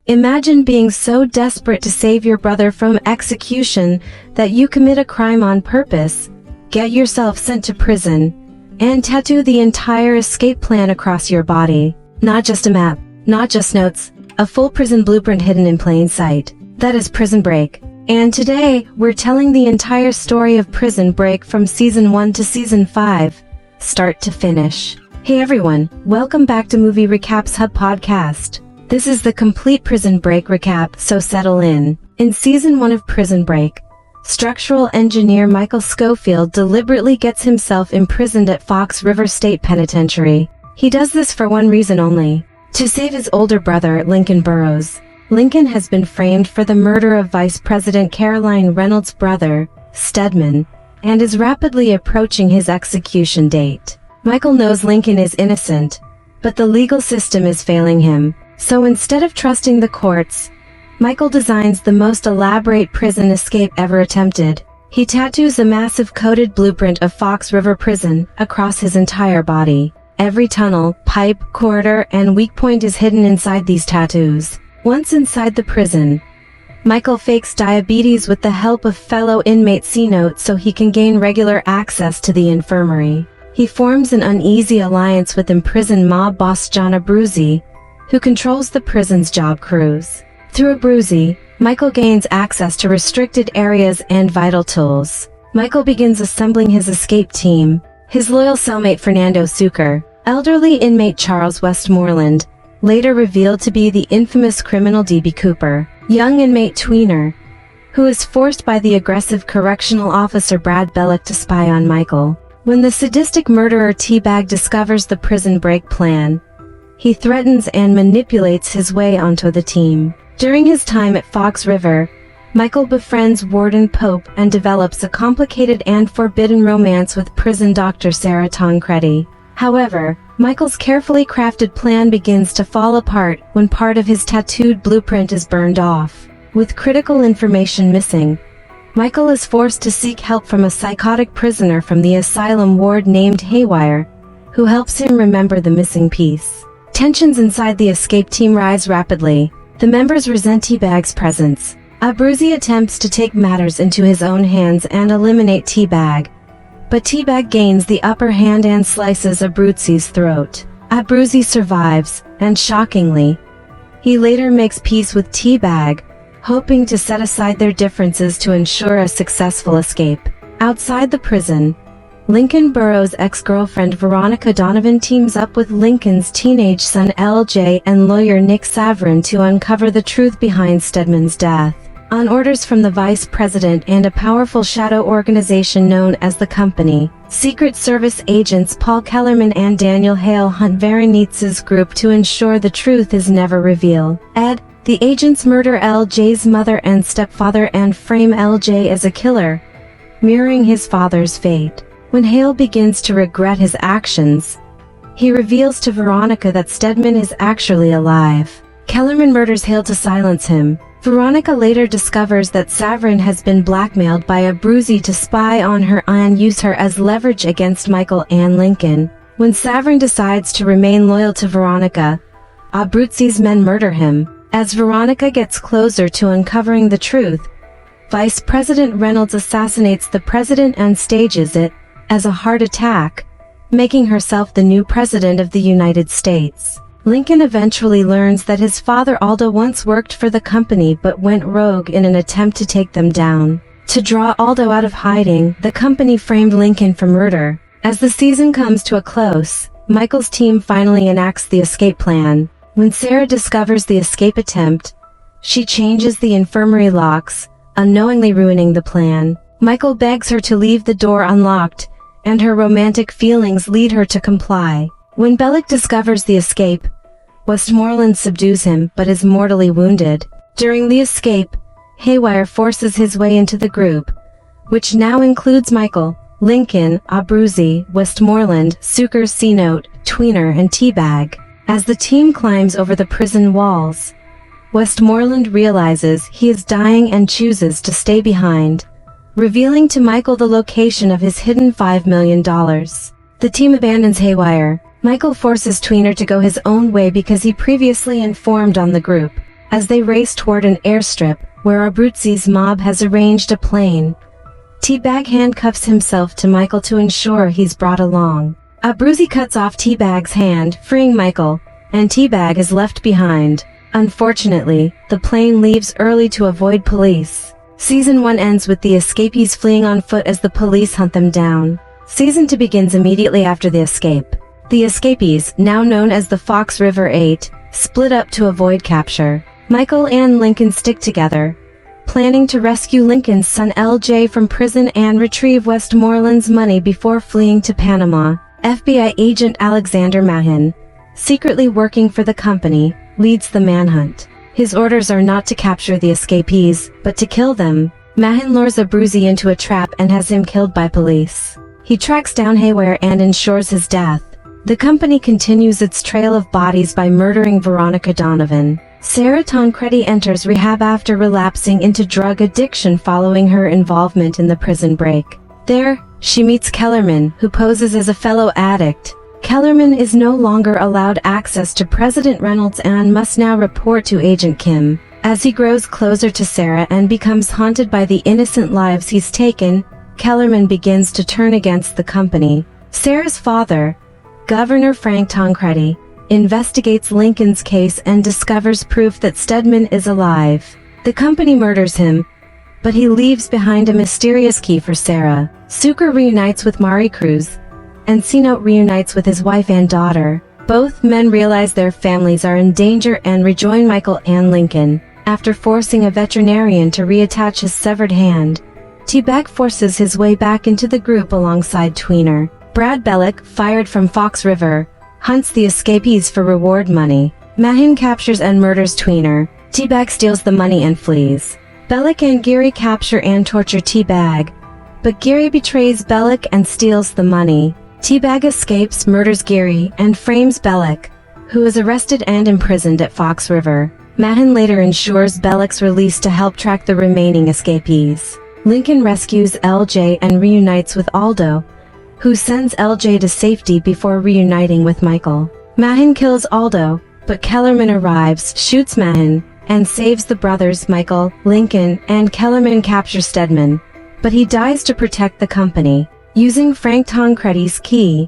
Imagine being so desperate to save your brother from execution that you commit a crime on purpose, get yourself sent to prison, and tattoo the entire escape plan across your body. Not just a map, not just notes, a full prison blueprint hidden in plain sight. That is Prison Break. And today, we're telling the entire story of Prison Break from Season 1 to Season 5, start to finish. Hey everyone, welcome back to Movie Recaps Hub Podcast. This is the complete Prison Break recap, so settle in. In Season 1 of Prison Break, structural engineer Michael Scofield deliberately gets himself imprisoned at Fox River State Penitentiary. He does this for one reason only: to save his older brother, Lincoln Burrows. Lincoln has been framed for the murder of Vice President Caroline Reynolds' brother, Stedman, and is rapidly approaching his execution date. Michael knows Lincoln is innocent, but the legal system is failing him. So instead of trusting the courts, Michael designs the most elaborate prison escape ever attempted. He tattoos a massive coded blueprint of Fox River Prison across his entire body. Every tunnel, pipe, corridor, and weak point is hidden inside these tattoos. Once inside the prison, Michael fakes diabetes with the help of fellow inmate C-Note so he can gain regular access to the infirmary. He forms an uneasy alliance with imprisoned mob boss John Abruzzi, who controls the prison's job crews. Through Abruzzi, Michael gains access to restricted areas and vital tools. Michael begins assembling his escape team. His loyal cellmate Fernando Sucre, elderly inmate Charles Westmoreland, later revealed to be the infamous criminal D.B. Cooper, young inmate Tweener, who is forced by the aggressive correctional officer Brad Bellick to spy on Michael. When the sadistic murderer Teabag discovers the prison break plan, he threatens and manipulates his way onto the team. During his time at Fox River, Michael befriends Warden Pope and develops a complicated and forbidden romance with prison doctor Sarah Tancredi. However, Michael's carefully crafted plan begins to fall apart when part of his tattooed blueprint is burned off. With critical information missing, Michael is forced to seek help from a psychotic prisoner from the asylum ward named Haywire, who helps him remember the missing piece. Tensions inside the escape team rise rapidly. The members resent Teabag's presence. Abruzzi attempts to take matters into his own hands and eliminate Teabag, but Teabag gains the upper hand and slices Abruzzi's throat. Abruzzi survives, and shockingly, he later makes peace with Teabag, hoping to set aside their differences to ensure a successful escape. Outside the prison, Lincoln Burrows' ex-girlfriend Veronica Donovan teams up with Lincoln's teenage son LJ and lawyer Nick Savrin to uncover the truth behind Stedman's death. On orders from the vice president and a powerful shadow organization known as the Company, Secret Service agents Paul Kellerman and Daniel Hale hunt Veronitz's group to ensure the truth is never revealed. The agents murder LJ's mother and stepfather and frame LJ as a killer, mirroring his father's fate. When Hale begins to regret his actions, he reveals to Veronica that Stedman is actually alive. Kellerman murders Hale to silence him. Veronica later discovers that Savrin has been blackmailed by Abruzzi to spy on her and use her as leverage against Michael and Lincoln. When Savrin decides to remain loyal to Veronica, Abruzzi's men murder him. As Veronica gets closer to uncovering the truth, Vice President Reynolds assassinates the president and stages it as a heart attack, making herself the new president of the United States. Lincoln eventually learns that his father Aldo once worked for the company but went rogue in an attempt to take them down. To draw Aldo out of hiding, the company framed Lincoln for murder. As the season comes to a close, Michael's team finally enacts the escape plan. When Sarah discovers the escape attempt, she changes the infirmary locks, unknowingly ruining the plan. Michael begs her to leave the door unlocked, and her romantic feelings lead her to comply. When Bellick discovers the escape, Westmoreland subdues him but is mortally wounded. During the escape, Haywire forces his way into the group, which now includes Michael, Lincoln, Abruzzi, Westmoreland, Sucre, C-Note, Tweener, and Teabag. As the team climbs over the prison walls, Westmoreland realizes he is dying and chooses to stay behind, revealing to Michael the location of his hidden $5 million. The team abandons Haywire. Michael forces Tweener to go his own way because he previously informed on the group. as they race toward an airstrip where Abruzzi's mob has arranged a plane. Teabag handcuffs himself to Michael to ensure he's brought along. Abruzzi cuts off Teabag's hand, freeing Michael, and Teabag is left behind. Unfortunately, the plane leaves early to avoid police. Season 1 ends with the escapees fleeing on foot as the police hunt them down. Season 2 begins immediately after the escape. The escapees, now known as the Fox River 8, split up to avoid capture. Michael and Lincoln stick together, planning to rescue Lincoln's son LJ from prison and retrieve Westmoreland's money before fleeing to Panama. FBI agent Alexander Mahin, secretly working for the company, leads the manhunt. His orders are not to capture the escapees, but to kill them. Mahin lures Abruzzi into a trap and has him killed by police. He tracks down Haywire and ensures his death. The company continues its trail of bodies by murdering Veronica Donovan. Sarah Tancredi enters rehab after relapsing into drug addiction following her involvement in the prison break. There, she meets Kellerman, who poses as a fellow addict. Kellerman is no longer allowed access to President Reynolds and must now report to Agent Kim. As he grows closer to Sarah and becomes haunted by the innocent lives he's taken, Kellerman begins to turn against the company. Sarah's father, Governor Frank Tancredi, investigates Lincoln's case and discovers proof that Stedman is alive. The company murders him, but he leaves behind a mysterious key for Sarah. Sucre reunites with Mari Cruz, and Cenote reunites with his wife and daughter. Both men realize their families are in danger and rejoin Michael and Lincoln. After forcing a veterinarian to reattach his severed hand, Teabag forces his way back into the group alongside Tweener. Brad Bellick, fired from Fox River, hunts the escapees for reward money. Mahin captures and murders Tweener. Teabag steals the money and flees. Bellick and Geary capture and torture Teabag, but Geary betrays Bellick and steals the money. Teabag escapes, murders Geary, and frames Bellick, who is arrested and imprisoned at Fox River. Mahin later ensures Bellick's release to help track the remaining escapees. Lincoln rescues LJ and reunites with Aldo, who sends LJ to safety before reuniting with Michael. Mahin kills Aldo, but Kellerman arrives, shoots Mahin, and saves the brothers Michael, Lincoln, and Kellerman capture Stedman, but he dies to protect the company. Using Frank Tancredi's key,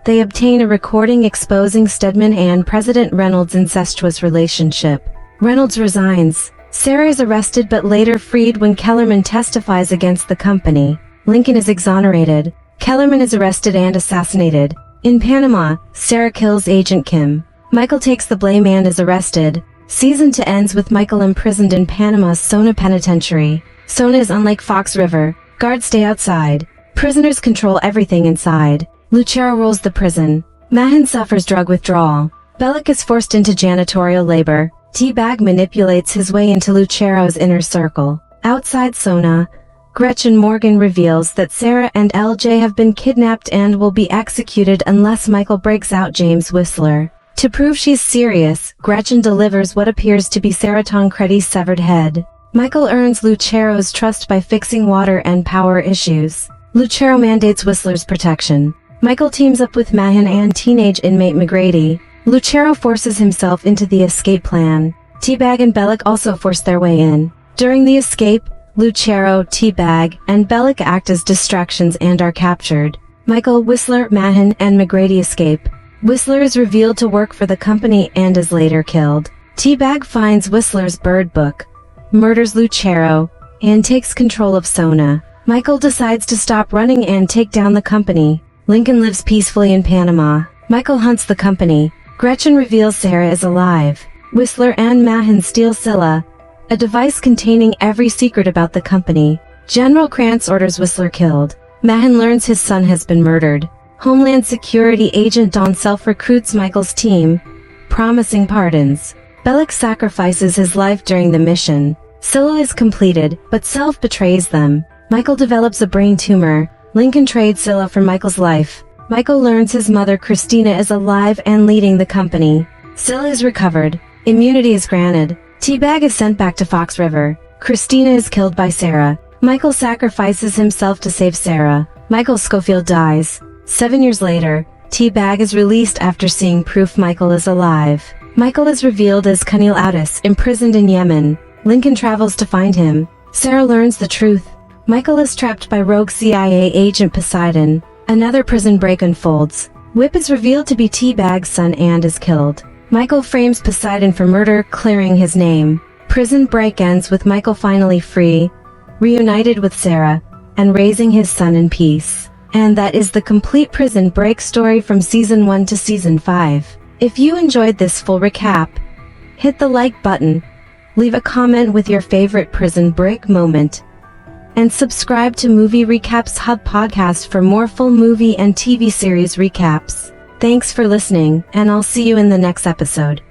they obtain a recording exposing Stedman and President Reynolds' incestuous relationship. Reynolds resigns. Sarah is arrested but later freed when Kellerman testifies against the company. Lincoln is exonerated. Kellerman is arrested and assassinated. In Panama, Sarah kills Agent Kim. Michael takes the blame and is arrested. Season 2 ends with Michael imprisoned in Panama's Sona Penitentiary. Sona is unlike Fox River. Guards stay outside. Prisoners control everything inside. Lucero rules the prison. Mahin suffers drug withdrawal. Bellick is forced into janitorial labor. Teabag manipulates his way into Lucero's inner circle. Outside Sona, Gretchen Morgan reveals that Sarah and LJ have been kidnapped and will be executed unless Michael breaks out James Whistler. To prove she's serious, Gretchen delivers what appears to be Sarah Tancredi's severed head. Michael earns Lucero's trust by fixing water and power issues. Lucero mandates Whistler's protection. Michael teams up with Mahin and teenage inmate McGrady. Lucero forces himself into the escape plan. Teabag and Bellick also force their way in. During the escape, Lucero, Teabag, and Bellick act as distractions and are captured. Michael, Whistler, Mahin, and McGrady escape. Whistler is revealed to work for the company and is later killed. Teabag finds Whistler's bird book, murders Lucero, and takes control of Sona. Michael decides to stop running and take down the company. Lincoln lives peacefully in Panama. Michael hunts the company. Gretchen reveals Sarah is alive. Whistler and Mahin steal Scylla, a device containing every secret about the company. General Krantz orders Whistler killed. Mahin learns his son has been murdered. Homeland Security agent Don self-recruits Michael's team, promising pardons. Bellick sacrifices his life during the mission. Scylla is completed, but Self betrays them. Michael develops a brain tumor. Lincoln trades Scylla for Michael's life. Michael learns his mother Christina is alive and leading the company. Scylla is recovered. Immunity is granted. Teabag is sent back to Fox River. Christina is killed by Sarah. Michael sacrifices himself to save Sarah. Michael Scofield dies. 7 years later, Teabag is released after seeing proof Michael is alive. Michael is revealed as Kunil Addis, imprisoned in Yemen. Lincoln travels to find him. Sarah learns the truth. Michael is trapped by rogue CIA agent Poseidon. Another prison break unfolds. Whip is revealed to be T-Bag's son and is killed. Michael frames Poseidon for murder, clearing his name. Prison break ends with Michael finally free, reunited with Sarah, and raising his son in peace. And that is the complete Prison Break story from Season 1 to Season 5. If you enjoyed this full recap, hit the like button, leave a comment with your favorite Prison Break moment, and subscribe to Movie Recaps Hub podcast for more full movie and TV series recaps. Thanks for listening, and I'll see you in the next episode.